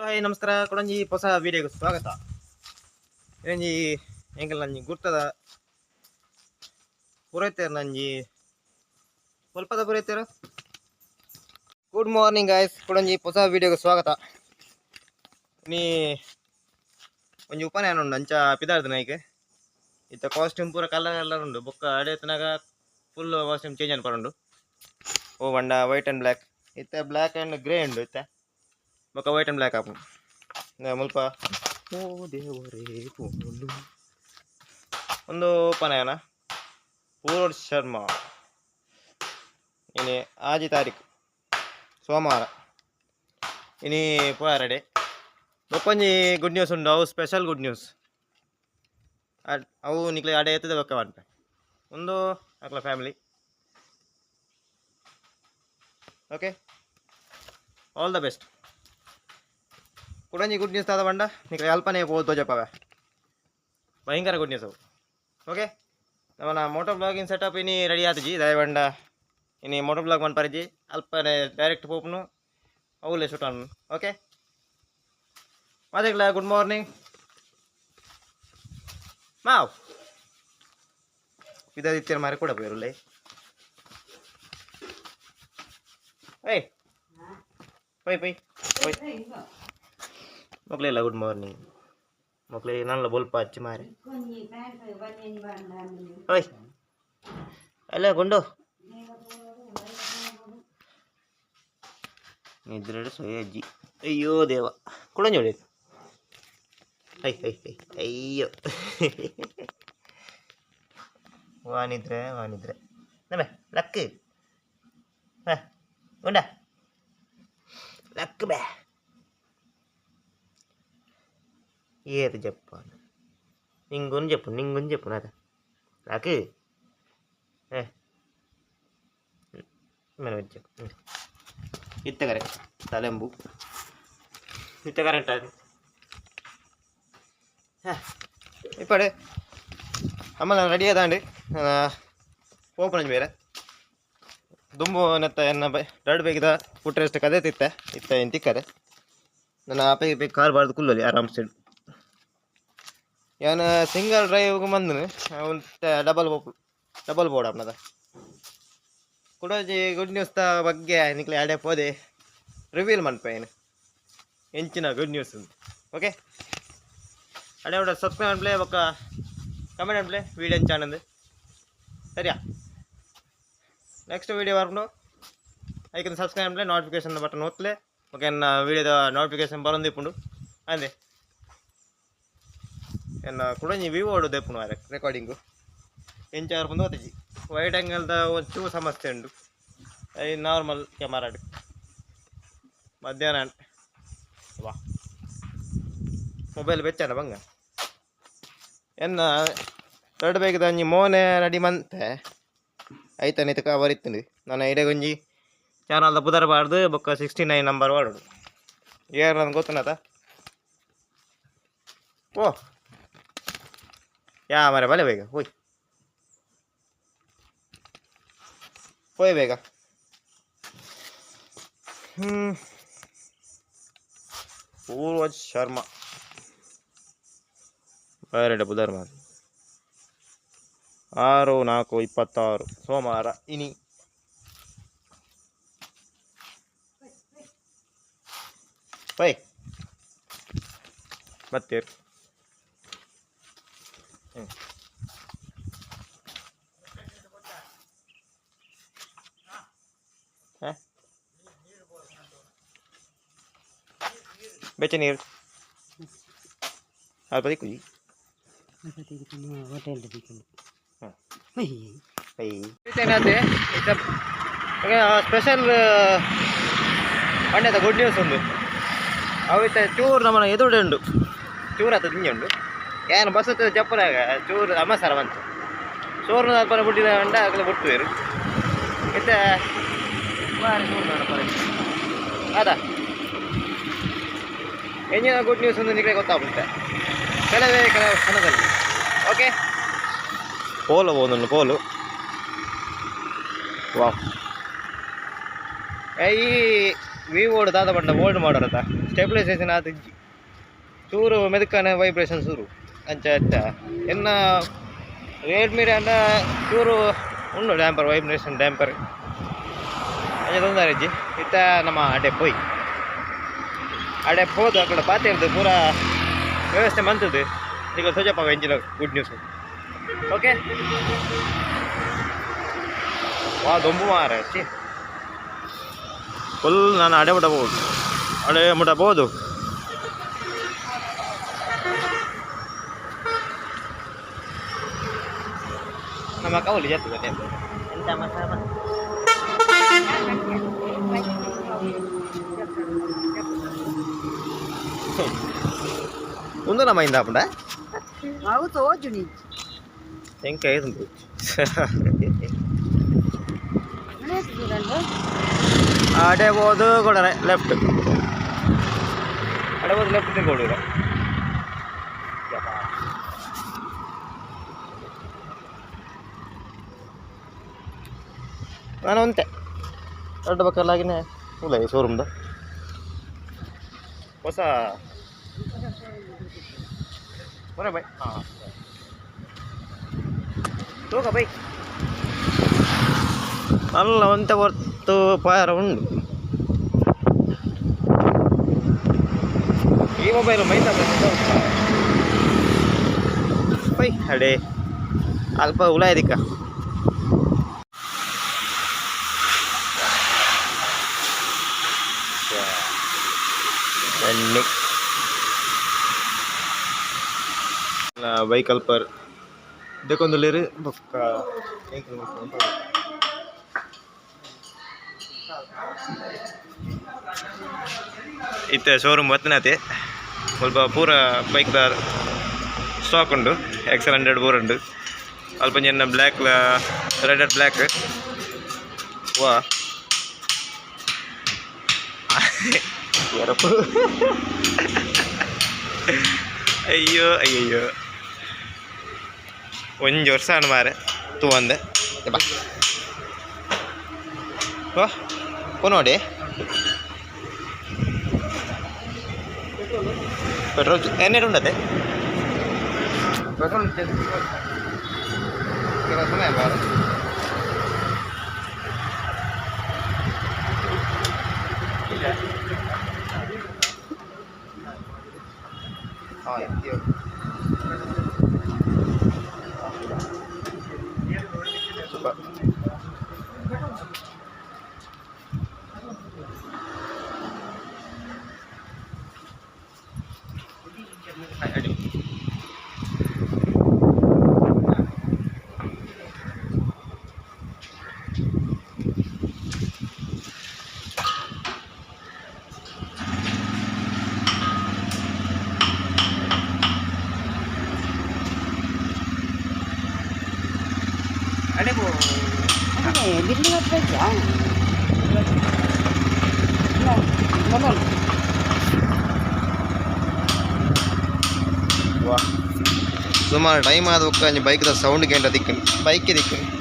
Hi ನಮಸ್ಕಾರ ಕೊಡಂಜಿ ಹೊಸ ವಿಡಿಯೋಗೆ ಸ್ವಾಗತ. ಏನಂಜಿ ಎಂಕಲ್ ನಂಜಿ ಗುರ್ತದ ಪೂರೈತೇರು ನಂಜಿ ಸ್ವಲ್ಪದ ಪೂರೈತೇರು. ಗುಡ್ ಮಾರ್ನಿಂಗ್ ಗಾಯ್ಸ್, ಕೊಡಂಜಿ ಹೊಸ ವಿಡಿಯೋಗೆ ಸ್ವಾಗತ. ನೀ ಒಂಜಿ ಉಪನಯನ ಉಂಡು ಅಂಚ ಪಿದಾರ್ದು ನೈಕ್ ಇತ್ತ ಕಾಸ್ಟ್ಯೂಮ್ ಪೂರ ಕಲರ್ ಉಂಡು. ಬೊಕ್ಕ ಅಡೆತನಾಗ ಫುಲ್ ಕಾಸ್ಟ್ಯೂಮ್ ಚೇಂಜ್ ಅನ್ಪಡುಂಡು. ಓ ಬಂಡ ವೈಟ್ ಆ್ಯಂಡ್ ಬ್ಲ್ಯಾಕ್, ಇತ್ತ ಬ್ಲ್ಯಾಕ್ ಆ್ಯಂಡ್ ಗ್ರೇ ಉಂಡು. ಇತ್ತ ಬೊಕ್ಕ ವೈಟ್ ಆ್ಯಂಡ್ ಬ್ಲ್ಯಾಕ್ ಹಾಪು ಮುಲ್ಪ. ಓ ದೇವರೇ ಪೋಲು ಒಂದು ಉಪನಯನ ಪೂರ್ವ ಶರ್ಮಾ ಇನಿ ಆಜಿ ತಾರೀಕು ಸೋಮವಾರ ಇನಿ ಪೋಯಾರಡೆ ಬೊಕ್ಕೊಂಜಿ ಗುಡ್ ನ್ಯೂಸ್ ಉಂಡು. ಅವು ಸ್ಪೆಷಲ್ ಗುಡ್ ನ್ಯೂಸ್. ಅವು ನಿಕ್ಲೆ ಅಡೆ ಎತ್ತದೆ ಬೊಕ್ಕ ಬಂಟ ಒಂದು ಅಕ್ಲ family. Okay, all the best. ಕುಡಂಜಿ ಗುಡ್ ನ್ಯೂಸ್ ತಾದ ಬಂಡ ನಿಕ್ಲೆ ಅಲ್ಪನೇ ಹೋದ್ ಜಪ್ಪವ ಭಯಂಕರ ಗುಡ್ ನ್ಯೂಸ್ ಅವು. ಓಕೆ, ನಮ್ಮನ ಮೋಟೋ ಬ್ಲಾಗಿಂಗ್ ಸೆಟಪ್ ಇನಿ ರೆಡಿ ಆತಜಿ ದಯ ಬಂಡ. ಇನಿ ಮೋಟೋ ಬ್ಲಾಗ್ ಮನ್ಪರಿಜಿ ಅಲ್ಪನೆ ಡೈರೆಕ್ಟ್ ಪೋಪುನು ಅವಲೇ ಶೂಟನ್ನು. ಓಕೆ ಮಾದೇಗ್ಲ ಗುಡ್ ಮಾರ್ನಿಂಗ್ ಮಾವ್ ಇದಾದಿತ್ಯ ಮಾರಿ ಕೂಡ ಬೇರುಲ್ಲೇ. ಏಯ್ ಪೈ ಪೈ ಪೈ ಮಕ್ಳೆಲ್ಲ ಗುಡ್ ಮಾರ್ನಿಂಗ್. ಮಕ್ಳೆ ನಲ್ಲ ಬೊಲ್ಪ ಹಚ್ಚಿ ಮಾರೆ. ಓಯ್ ಅಲ್ಲ ಗುಂಡು ನಿದ್ರೆ ಸೊಯ್ಯಜ್ಜಿ. ಅಯ್ಯೋ ದೇವ ಕುಡಂಜೋಡಿ. ಐ ಐ ಐ ಅಯ್ಯೋ ವಾನಿದ್ರೆ ವಾನಿದ್ರೆ ನಮ್ಮೆ ಲಕ್ ಹಾಂ ಗುಂಡ ಲಕ್ ಬೇ ఏది చెప్పాను నింగుని చెప్పు నాద నాకు మనం చెప్పు ఇత్త కరెక్ట్ తలెంబు ఇత్త కరెక్ట్ అది ఇప్పుడే అమ్మ ನಾನು ರೆಡಿ ಅದ ಅಂಡಿ ಓಪನ್ ಬೇರೆ ದುಂಬು ನೆತ್ತ ಎನ್ನ ಎರಡು ಬೇಕಿದ ಪುಟ್ಟ ಎಷ್ಟು ಕದೆ ತಿತ್ತ ಇತ್ತ ಏನು ತಿಕ್ಕದೆ ನನ್ನ ಆಪೆ ಬೇಕು ಕಾರ್ ಬಾರ್ದು ಕುಲ್ಲಲ್ಲಿ ಆರಾಮ್ ಸೈಡ್. ಏನು ಸಿಂಗಲ್ ಡ್ರೈವ್ಗೆ ಬಂದನು ಡಬಲ್ ಬೋರ್ಡ್ ಅಪ್ಪನದ ಕುಡೋಜಿ ಗುಡ್ ನ್ಯೂಸ್ ತ ಬಗ್ಗೆ ನಿಕ್ಲೆ ಅಡೆ ಪೋದೆ ರಿವೀಲ್ ಮನ್ಪ ಏನು ಎಂಚಿನ ಗುಡ್ ನ್ಯೂಸ್. ಓಕೆ ಅಡೆ ಒಡ ಸಬ್ಸ್ಕ್ರೈಬ್ ಅನ್ಪ್ಲೇ ಬೊಕ್ಕ ಕಮೆಂಟ್ ಅನ್ಪ್ಲೇ ವೀಡಿಯೋ ಚಾನಲ್ ಸರಿಯಾ. ನೆಕ್ಸ್ಟ್ ವೀಡಿಯೋ ಬರ್ಕೊಂಡು ಐಕನ್ ಸಬ್ಸ್ಕ್ರೈಬ್ ಅನ್ಪ್ಲೇ ನೋಟಿಫಿಕೇಶನ್ ಬಟನ್ ಒತ್ತಲೆ ಓಕೆ ನನ್ನ ವೀಡಿಯೋದ ನೋಟಿಫಿಕೇಶನ್ ಬರೋದಿಪ್ಪುಂಡು ಅಂದೆ ಎನ್ನ ಕುಡಂಜಿ ವಿವೋ ಓಡು ದೆಪ್ಪುನು ಅರೆ ರೆಕಾರ್ಡಿಂಗು ಎಂಚಾರು ಬಂದು ಓದಿಜಿ ವೈಡ್ ಆ್ಯಂಗಲ್ದ ಒಂಚೂ ಸಮಸ್ಯೆ ಉಂಡು. ಐ ನಾರ್ಮಲ್ ಕ್ಯಾಮರಾಡ್ ಮಧ್ಯಾಹ್ನ ವಾ ಮೊಬೈಲ್ ಬೆಚ್ಚನ ಬಂಗ ಎನ್ನ ಎರಡು ಬೇಕಿದ ಒಂಜಿ ಮೋನೆ ರೆಡಿ ಮಂತೆ ಐತನ ಇತಕ ಬರಿತೀನಿ ನಾನು ಇಡೆಗೊಂಜಿ ಚಾನಲ್ದ ಪುದರ್ ಬಾರ್ದು ಬೊಕ್ಕ 69 ನಂಬರ್ ವಾಡೋಡು ಏರ್ ನನಗೆ ಗೊತ್ತನತ. ಓ ಯಾ ಮರೆ ಬಲೆ ಬೇಗ ಹೋಯ್ ಹೋಯ್ ಬೇಗ. ಪೂರ್ವಜ್ ಶರ್ಮಾ ಬೇರೆ ಬುಧವಾರ 6/4/26 ಸೋಮವಾರ ಇನಿ ಪೈ ಮತ್ತೆ ಬೆಚ್ಚ ನೀರು ಅಲ್ಪ ದಿಕ್ಕುಜಿ ಸ್ಪೆಷಲ್ ಪಂಡ್ಯದ ಗುಡ್ ನ್ಯೂಸ್ ಉಂಡು. ಅವು ಇತ್ತ ಚೂರು ನಮ್ಮನ ಎದುರುಡೆ ಉಂಡು ಚೂರು ಆತ ತಿಂಜುಂಡು ಏನು ಬಸ್ ಚಪ್ಪಲಾಗ ಚೂರು ಅಮ್ಮಸಾರ ಬಂತು ಚೋರು ಅಲ್ಪನ ಬುಟ್ಟಿದ ಅಂಡ ಆಗಲೇ ಬಿಟ್ಟುವೇರು ಇತ್ತ ಬಾರಿ ಚೂರು ಅದಾ ಎಂಜಿನ ಗುಡ್ ನ್ಯೂಸ್ ಒಂದು ನಿಮಗೆ ಗೊತ್ತಾಗುತ್ತೆ ಕೆಲವೇ ಕ್ಷಣದಲ್ಲಿ. ಓಕೆ ಪೋಲು ಹೋದನು ಪೋಲು ವಾ ಈ ವಿವೋಡು ದಾದ ಪಂಡ ಓಲ್ಡ್ ಮಾಡೋರತ ಸ್ಟೆಬಿಲೈಸೇಷನ್ ಆತ ಇಜ್ಜಿ ಚೂರು ಮೆದಕನೆ ವೈಬ್ರೇಷನ್ ಚೂರು ಅಂಚ ಅಚ್ಚ ಎನ್ನ ರೆಡ್ಮಿಡ್ ಅಂಡ ಚೂರು ಉಂಡು ಡ್ಯಾಂಪರ್ ವೈಬ್ರೇಷನ್ ಡ್ಯಾಂಪರ್ ಅಂಚ ತೊಂದರೆ ಇಜ್ಜಿ ಇತ್ತ ನಮ್ಮ ಅಡೆ ಪೋಯ್ ಅಡೆ ಹೋದು ಅక్కడ ಪಾತಿರ್ದು ಪೂರ ವ್ಯವಸ್ಥೆ ಮಂತದ್ದು ಈಗ ಸೋಜಪ್ಪ ಎಂಜಿನ ಗುಡ್ ನ್ಯೂಸ್ ಓಕೆ ವಾ ದೊಂಬು ಮಾರ ಸಿ ಫುಲ್ ನಾನು ಅಡೆ ಮುಟ್ಟಬಹುದು ನಮ್ಮ ಕವಲಿ ಜತ್ತದ ಎಂತ ಮಸಾಲ ಒಂದು ನಮ್ಮ ಇಂದ ಪುಂಡ mau tojo nih ಎಂಕ ಐದು mana sebulan lo ಅಡೆ ಹೋದು ಕೊಡರೆ ಲೆಫ್ಟ್ ಅಡೆ ಹೋದು ಲೆಫ್ಟ್ ಕೊಡಿರ ನಾನು ಅಂತೆ ದೊಡ್ಡ ಬಕ್ಕಲಾಗಿನೇ ಇಲ್ಲ ಈ ಶೋರೂಮ್ದು ಹೊಸ ಬರ ಬೈ ಹಾಂ ತೂಕ ಬೈ ಅಲ್ಲ ಒಂತೆ ಹೊರ್ತು ಪಾರ ಉಂಡು ಈ ಮೊಬೈಲು ಮೈತಾ ಬೈ ಅಡೆ ಅಲ್ಪ ಉಲಾಯದಿಕ್ಕ ಬೈಕ್ ಅಲ್ಪರ್ ದೇಕೊಂದುಲ್ಲೇರು ಬೊಕ್ಕ ಇತ್ತೆ ಶೋರೂಮ್ ಬತ್ತನತೆ ಸ್ವಲ್ಪ ಪೂರ ಬೈಕ್ ಸ್ಟಾಕ್ ಉಂಡು ಎಕ್ಸೆಲ್ 100 ಪೂರ ಉಂಡು ಅಲ್ಪ ಜನ ಬ್ಲ್ಯಾಕ್ ರೆಡ್ ಅಂಡ್ ಬ್ಲ್ಯಾಕ್ ವಾ ಅಯ್ಯೋ ಅಯ್ಯಯ್ಯೋ ಒಂಜಿ ವರ್ಷ ಅಣ್ಣ ಮಾರೆ ತೂ ಅಂದೆ ಬಾ ವಾ ಕೊನೋಡಿ ಪೆಟ್ರೋಲ್ ಎಣ್ಣೆ ಉಂಡತೆ ಪೆಟ್ರೋಲ್ ಸಮಯ ಬಾರ Ada bu. Bili apa aja? No. Wah. ಸುಮಾರು ಟೈಮ್ ಆದ ಬೈಕ್ದ ಸೌಂಡ್ ಕೇಂದ್ರ ದಿಕ್ಕನು ಬೈಕ್ ದಿಕ್ಕನು